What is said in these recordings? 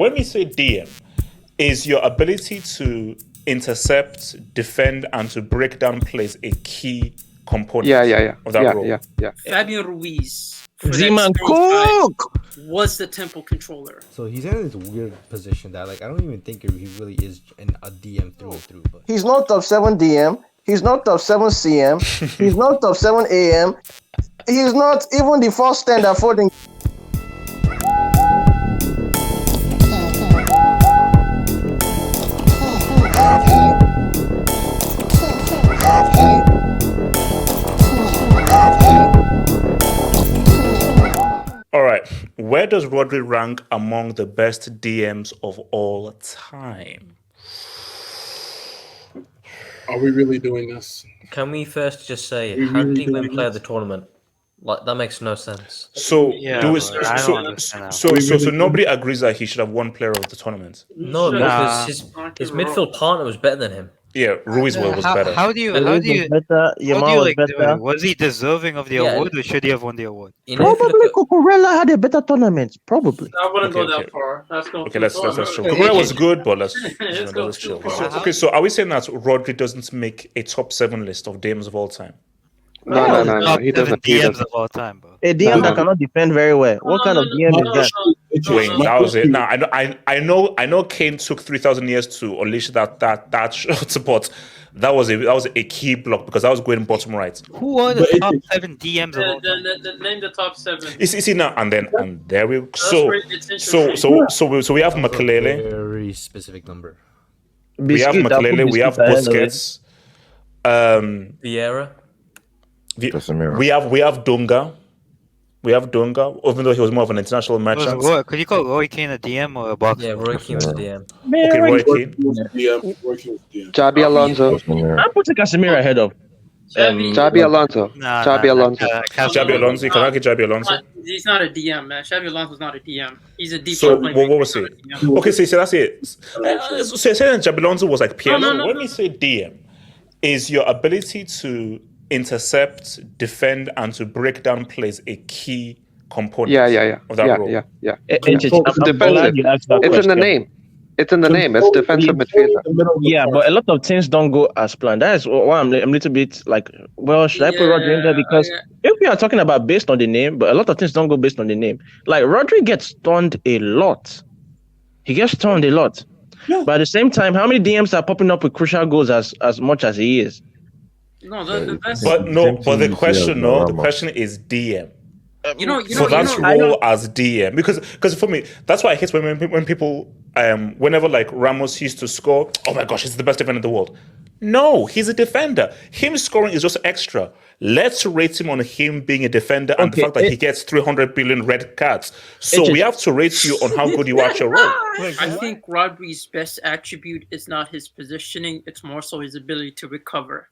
When we say DM, is your ability to intercept, defend, and to break down plays a key component of that role? Yeah. Fabian Ruiz Z-Man Cook was the temple controller. So he's in this weird position that, like, I don't even think he really is a DM through and through. But he's not top 7 DM. He's not top 7 CM. He's not top 7 AM. He's not even the first stand for the. All right. Where does Rodri rank among the best DMs of all time? Are we really doing this? Can we first just say, how did he win Player of the Tournament? Like, that makes no sense. So, Yeah, do it, but I don't understand how. so nobody agrees that he should have won Player of the Tournament. No, Nah. because his midfield partner was better than him. Yeah, Ruiz was better. How do you Better, like, do better. it? Was he deserving of the Yeah. award, or should he have won the award? You know, if you Probably look Cucurella had a better tournament. Probably. I wouldn't go Okay, that okay. far. That's going Okay, let's chill. Okay. Kukurea was good, but let's go chill. too far. Okay, so are we saying that Rodri doesn't make a top 7 list of DMs of all time? No. Top He 7 doesn't. DMs of all time, bro. A DM that cannot defend very well. What kind of DM is that? Wait, that was it. Now I know Kane took 3,000 years to unleash that shot, but that was a key block because I was going bottom right. Who are the top 7 DMs of all time? Name the top 7. You see now and there we That's where it gets interesting. so we have Makelele, very specific number. we have Makelele, we have Busquets, Vieira. we have Dunga. We have Dunga, even though he was more of an international merchant. Could you call Roy Keane a DM or a box? Yeah, Roy Keane was DM. Okay, Roy Keane. Xabi Alonso. I'm putting Casemiro ahead of. Xabi Alonso. Nah, Xabi Alonso. Xabi Alonso, you cannot get Xabi Alonso. He's not a DM, man. Xabi Alonso's not a DM. He's a deep. So playmaker. what was it? Okay, so that's it. So you're saying Xabi Alonso was like Piero. No. When we say DM, is your ability to intercept, defend, and to break down plays a key component of that role? Yeah. I'm defensive. glad you asked that It's in the question. name. It's in the name. It's defensive midfielder. Yeah, but a lot of things don't go as planned. That is why I'm a little bit like, well, should I put Rodri in there? Because if we are talking about based on the name, but a lot of things don't go based on the name. Like, Rodri gets stunned a lot. He gets stunned a lot. Yeah. But at the same time, how many DMs are popping up with crucial goals as much as he is? No, the best. But the question is DM. For that role as DM, because for me, that's why I hate when people whenever like Ramos used to score, oh my gosh, he's the best defender in the world. No, he's a defender. Him scoring is just extra. Let's rate him on him being a defender and the fact that he gets 300 billion red cards. So we have to rate you on how good you are at your role. I think Rodri's best attribute is not his positioning; it's more so his ability to recover.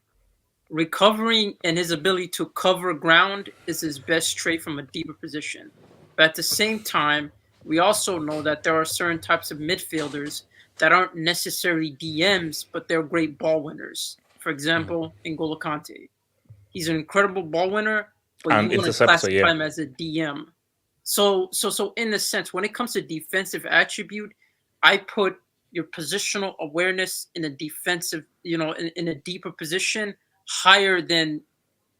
Recovering and his ability to cover ground is his best trait from a deeper position. But at the same time, we also know that there are certain types of midfielders that aren't necessarily DMs, but they're great ball winners. For example, N'Golo Kante. He's an incredible ball winner, but And you want to interceptor, classify him as a DM. So in a sense, when it comes to defensive attribute, I put your positional awareness in a defensive, in a deeper position, higher than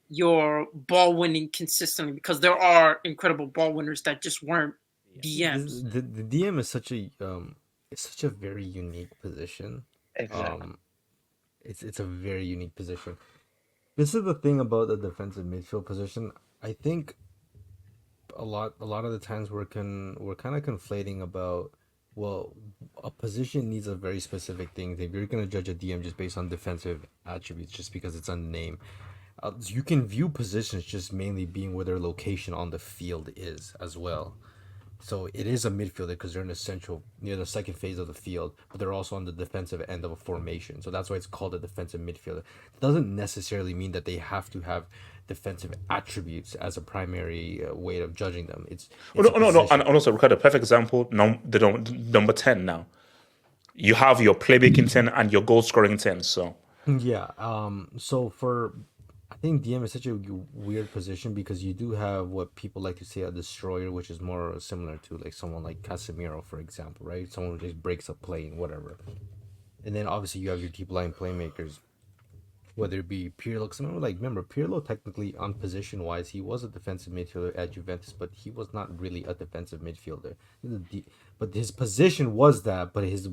your ball winning consistently, because there are incredible ball winners that just weren't DMs. The DM is such a very unique position. Exactly. It's a very unique position. This is the thing about the defensive midfield position. I think a lot of the times we're kind of conflating about, well, a position needs a very specific thing. If you're going to judge a DM just based on defensive attributes, just because it's a name, you can view positions just mainly being where their location on the field is as well. So it is a midfielder because they're in the central, near the second phase of the field, but they're also on the defensive end of a formation. So that's why it's called a defensive midfielder. It doesn't necessarily mean that they have to have defensive attributes as a primary way of judging them. No. And also, Ricardo, perfect example, number 10 now. You have your playmaking 10 and your goal scoring 10. So yeah. So for think DM is such a weird position because you do have what people like to say a destroyer, which is more similar to like someone like Casemiro, for example, right? Someone who just breaks a play and whatever. And then obviously you have your deep line playmakers, whether it be Pirlo. Because remember, Pirlo technically on position wise, he was a defensive midfielder at Juventus, but he was not really a defensive midfielder. But his position was that, but his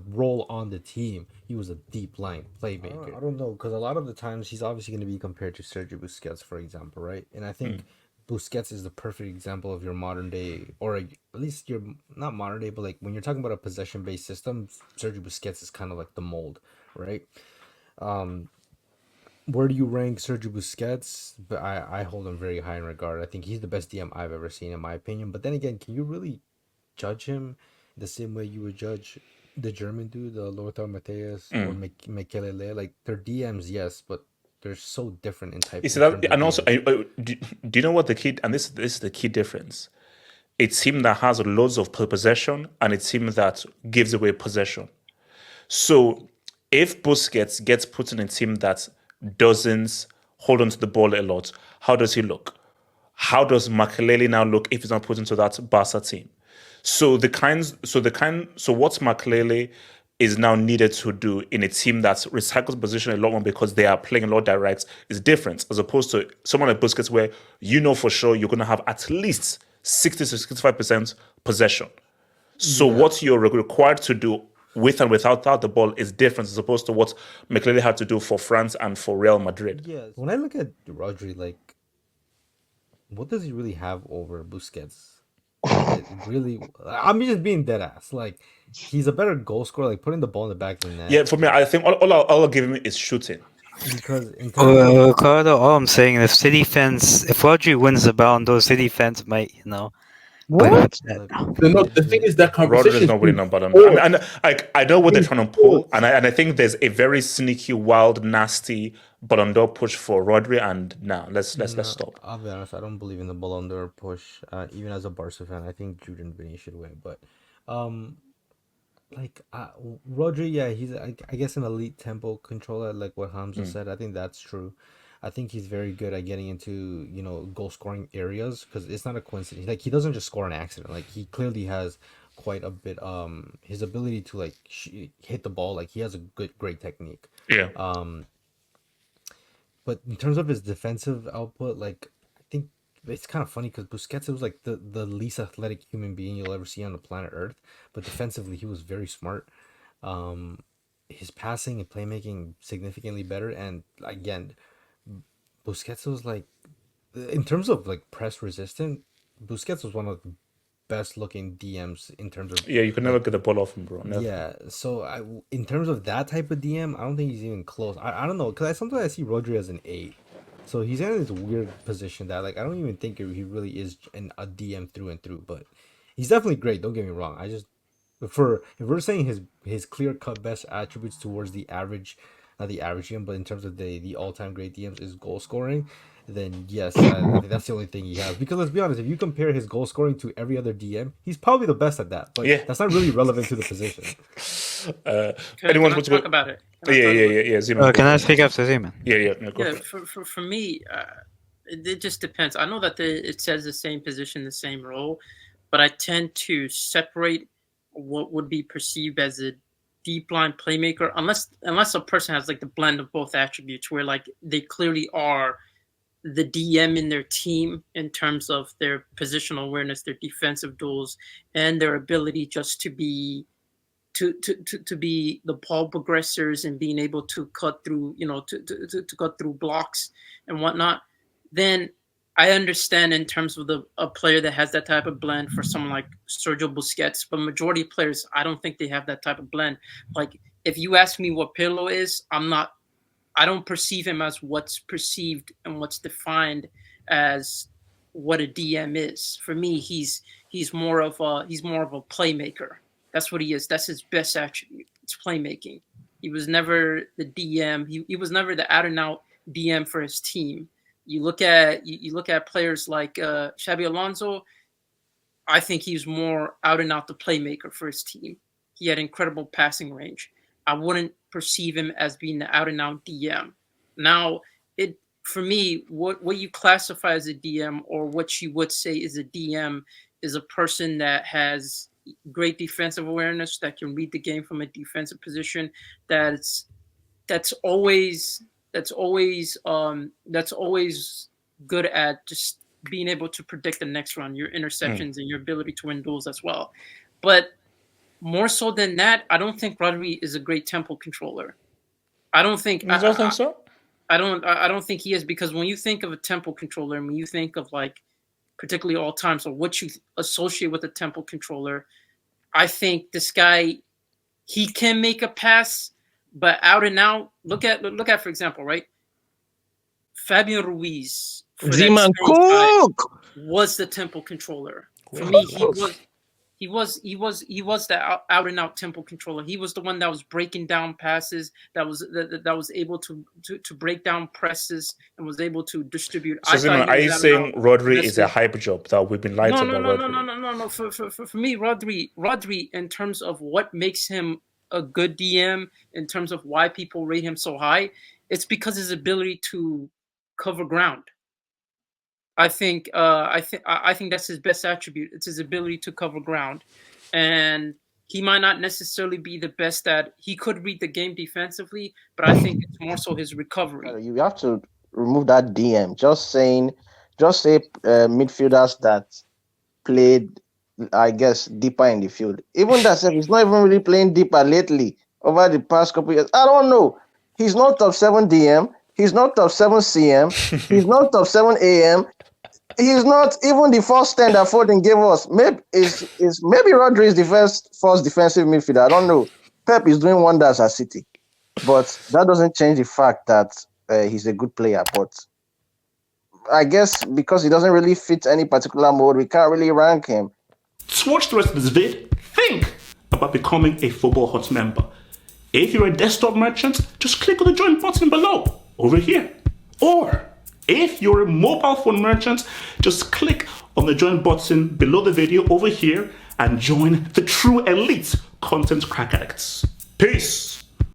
role on the team, he was a deep line playmaker. I don't know, because a lot of the times he's obviously going to be compared to Sergio Busquets, for example, right? And I think Busquets is the perfect example of your modern day, or at least your not modern day, but like when you're talking about a possession based system, Sergio Busquets is kind of like the mold, right? Where do you rank Sergio Busquets? But I hold him very high in regard. I think he's the best DM I've ever seen, in my opinion. But then again, can you really judge him the same way you would judge the German dude, the Lothar Matthäus or Mikelele? Like they're DMs, yes, but they're so different in type. You see that, and also, do you know what the key? And this is the key difference. It's him that has loads of possession, and it's him that gives away possession. So, if Busquets gets put in a team that doesn't hold on to the ball a lot, how does he look? How does Makelele now look if he's not put into that Barca team? So what Makelele is now needed to do in a team that recycles position a lot more because they are playing a lot direct is different, as opposed to someone like Busquets where you know for sure you're going to have at least 60 to 65% possession. So what you're required to do with and without the ball is different, as opposed to what Makelele had to do for France and for Real Madrid. Yeah, when I look at Rodri, like, what does he really have over Busquets? Really, I'm just being dead ass. Like, he's a better goal scorer, like putting the ball in the back of the net. Yeah, for me, I think all I'll give him is shooting. Because in terms of Ricardo, all I'm saying is if Rodri wins the Ballon d'Or, City fans might, What? No, the thing is that conversation Rodri is not winning on Ballon d'Or. I know what they're trying to pull, and I think there's a very sneaky, wild, nasty Ballon d'Or push for Rodri. And now let's stop. I'll be honest, I don't believe in the Ballon d'Or push. Even as a Barca fan, I think Jude and Vini should win. But, Rodri, yeah, he's I guess an elite tempo controller, like what Hamza said. I think that's true. I think he's very good at getting into goal scoring areas because it's not a coincidence. Like he doesn't just score an accident. Like he clearly has quite a bit. His ability to like hit the ball. Like he has a great technique. Yeah. But in terms of his defensive output, like I think it's kind of funny because Busquets was like the least athletic human being you'll ever see on the planet Earth, but defensively he was very smart. His passing and playmaking significantly better, and again, Busquets was like, in terms of like press resistant, Busquets was one of the best looking DMs in terms of. Yeah, you can never get the ball off him, bro. Never. Yeah, so in terms of that type of DM, I don't think he's even close. I don't know, because sometimes I see Rodri as an 8. So he's in this weird position that like I don't even think he really is a DM through and through, but he's definitely great, don't get me wrong. If we're saying his clear cut best attributes towards the average, not the average DM, but in terms of the all-time great DMs is goal scoring, then yes, I think that's the only thing he has. Because let's be honest, if you compare his goal scoring to every other DM, he's probably the best at that. But that's not really relevant to the position. Anyone want to talk about it? Yeah. Can I speak after Zeman? Yeah. For me, it just depends. I know that it says the same position, the same role, but I tend to separate what would be perceived as a deep line playmaker, unless a person has like the blend of both attributes, where like they clearly are the DM in their team in terms of their positional awareness, their defensive duels, and their ability just to be the ball progressors and being able to cut through, to cut through blocks and whatnot. Then I understand in terms of a player that has that type of blend for someone like Sergio Busquets, but majority of players, I don't think they have that type of blend. Like if you ask me what Pirlo is, I don't perceive him as what's perceived and what's defined as what a DM is. For me, he's more of a playmaker. That's what he is. That's his best attribute. It's playmaking. He was never the DM. He was never the out and out DM for his team. You look at players like Xabi Alonso. I think he's more out and out the playmaker for his team. He had incredible passing range. I wouldn't perceive him as being the out and out DM. Now, for me, what you classify as a DM or what you would say is a DM is a person that has great defensive awareness, that can read the game from a defensive position, that's always good at just being able to predict the next run, your interceptions and your ability to win duels as well. But more so than that, I don't think Rodri is a great tempo controller. I don't think. You don't think so? I don't think he is, because when you think of a tempo controller, and when you think of like particularly all time, so what you associate with a tempo controller, I think this guy, he can make a pass, but out and out. Look at for example, right? Fabian Ruiz Z-Man Cook was the tempo controller. For me, he was the out and out tempo controller. He was the one that was breaking down passes, that was able to break down presses and was able to distribute. So are you saying Rodri is a hype job that we've been lied about? No. For me, Rodri, in terms of what makes him a good DM, in terms of why people rate him so high, it's because his ability to cover ground. I think that's his best attribute. It's his ability to cover ground, and he might not necessarily be the best at. He could read the game defensively, but I think it's more so his recovery. You have to remove that DM. Just say midfielders that played, I guess, deeper in the field. Even that said, he's not even really playing deeper lately over the past couple of years. I don't know. He's not top 7 DM. He's not top 7 CM. He's not top 7 AM. He's not even the first 10 that Foden gave us. Maybe Rodri is the first defensive midfielder. I don't know. Pep is doing wonders at City, but that doesn't change the fact that he's a good player. But I guess because he doesn't really fit any particular mode, we can't really rank him. To watch the rest of this vid, think about becoming a Football Hut member. If you're a desktop merchant, just click on the join button below, over here. Or if you're a mobile phone merchant, just click on the join button below the video over here and join the true elite content crack addicts. Peace.